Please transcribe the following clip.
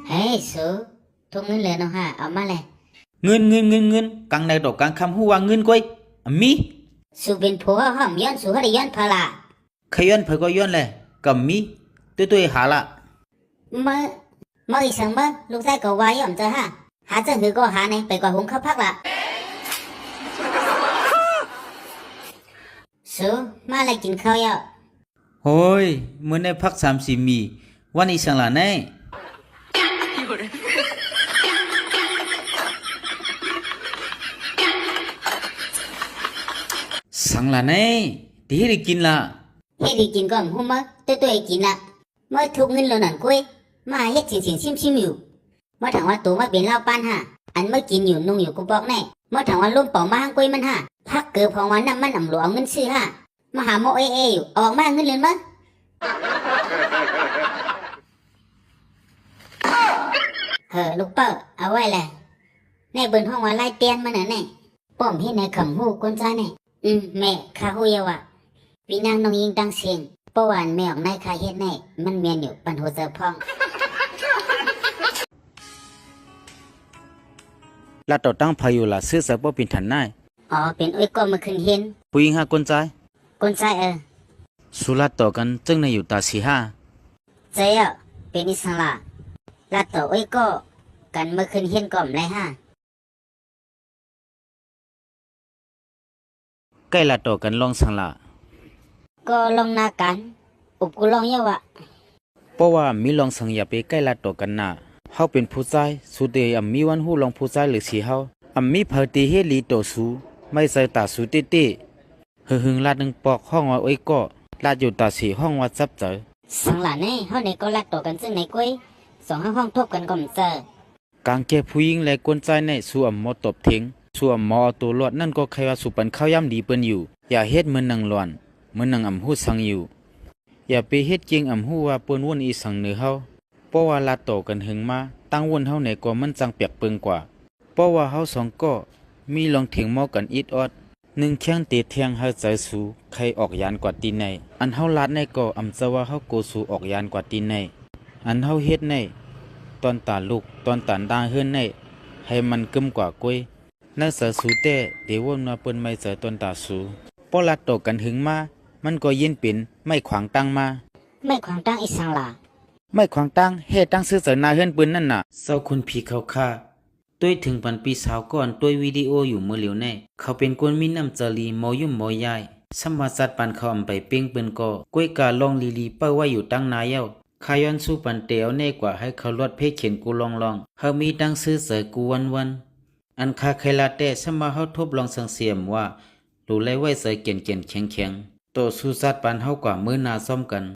เฮ้ยสูทุกเงินเลยน้องฮะเอามาเลย เงินกังในดอกกังคำหัวเงินก้อยมี สูเป็นผัวห้อมย้อนสูให้ได้ย้อนพาละ ขย้อนเผยก็ย้อนเลยก็มีตัวหาละ เมื่ออีสังเมื่อลูกชายก็วายยอมเจอฮะหาเจอหือก็หาในไปกว่าหุงข้าวพักละสูมาอะไรกินข้าวยอ โอ้ยเมื่อในพัก3-4มีวันอีสังละแน่สังละแน่ที่ได้กินละ เฮ็ดให้กินก็หูมั้อตัวให้กินละเมื่อทุกเงินแล้วนั่นกุ้ยมาเฮ็ดสิ่งชิมอยู่เมื่อถามว่าตัวมาเป็นเหล้าปั้นฮะอันเมื่อกินอยู่นุ่งอยู่กูบอกแน่เมื่อถามว่าลุ่มป่องมาหางกุ้ยมันฮะพักเกือบพองวันน้ำมันหลวงเงินซื้อฮะมาหาโมเออยู่ออกมาเงินเลยมั้ลูกเป้าเอาไว้แหละในเบิ่นห้องว่าไล่เตียนมันน่ะแน่ป้อมเฮ็ดในขำหูคนจ้าแน่แม่ข้าหูเยาว่ะพี่นางน้องยิงตั้งเสียงป้าวานแม่ออกในข้าเฮ็ดแน่มันเมียนอยู่ปันหัวเจอพ่อง ละต่อตั้งพายุละซื้อเสือบ่เป็นทันนาย อ๋อเป็นอ้อยก็มาขึ้นเห็น ผู้หญิงหาคนใจ คนใจสุราต่อกันจึงในอยู่ตาสีห้า ใจเป็นอิสระลาต่ออ้อยก็กันมาขึ้นเห็นก่อมเลยฮะ ใกล้ละต่อกันลองสังละ ก็ลองหน้ากันอุบกูลองเยาวะ เพราะว่ามีลองสังอย่าไปใกล้ละต่อกันนะเฮาเป็นผู้ชายสุดเดียมีวันหูลองผู้ชายหรือสีเฮามีเผตีเฮลีโตสูไม่ใส่ตาสูเต้หึงลาดนึงปอกห้องว่าอ้อยก็ลาดอยู่ตาสีห้องว่าซับเจอ สังหลานเฮาในก็ลาต่อกันซึ่งในกุ้ยสองห้องทบกันก่อมเจอก างแก่ผู้หญิงและกวนใจในส่วมหมอตบทิ้งส่วมหมอตัวรอดนั่นก็ใครว่าสุปันข้าวย่ำดีเปิ้นอยู่อย่าเฮ็ดเหมือนนางหลอนเหมือนนางหูสังอยู่อย่าไปเฮ็ดจริงหูว่าเปิ้นวนอีสังเหนือเฮาเพราะว่าลาต่อกันหึงมาตั้งวนเฮาในก็มันจังเปียกเปิงกว่าเพราะว่าเฮาสองก็มีลองเถียงหมอกันอิดออดหนึ่งแข้งเตะเทียงเฮาใจสูใครออกยานกว่าตีในอันเฮาลาดในก็อำจะว่าเฮาโกสูออกยานกว่าตีในอันเฮาเฮ็ดในตอนตาลูกตอนตานดาเฮือนในให้มันกึมกว่ากุ้ยนักเสือสูเต้เดี๋ยววนมาเปิ้นไม่เสือตอนตาสูพอลาดตกกันหึงมามันก็ยินเป็นไม่ขวางตั้งมา ไม่ขวางตั้งอีสังหลา ไม่ขวางตั้งเฮ็ดตั้งซื้อเสนาเฮือนปืนนั่นน่ะเศร้าคุณผีเขาฆ่าต้วยถึงปันปีสาวก่อนต้วยวิดีโออยู่เมื่อเหลียวแน่เขาเป็นคนมีน้ำจรีมอยุ่มมอยายสัมภาษณ์ปันเขาอำไปเป้งปืนก็ก้วยกาลองลีเป้าไว้อยู่ตั้งนายเย้าขย้อนสู้ปันเตียวแน่กว่าให้เขาลดเพเขียนกูลองเฮามีตั้งซื้อเสยกูวันอันคาเคลาเต้สมาเฮาทบลองสังเสียมว่ารู้ไลไว้เสยเกียนแข็งโตสู้ซัดปันเฮากว่ามื้อนาซ่อมกัน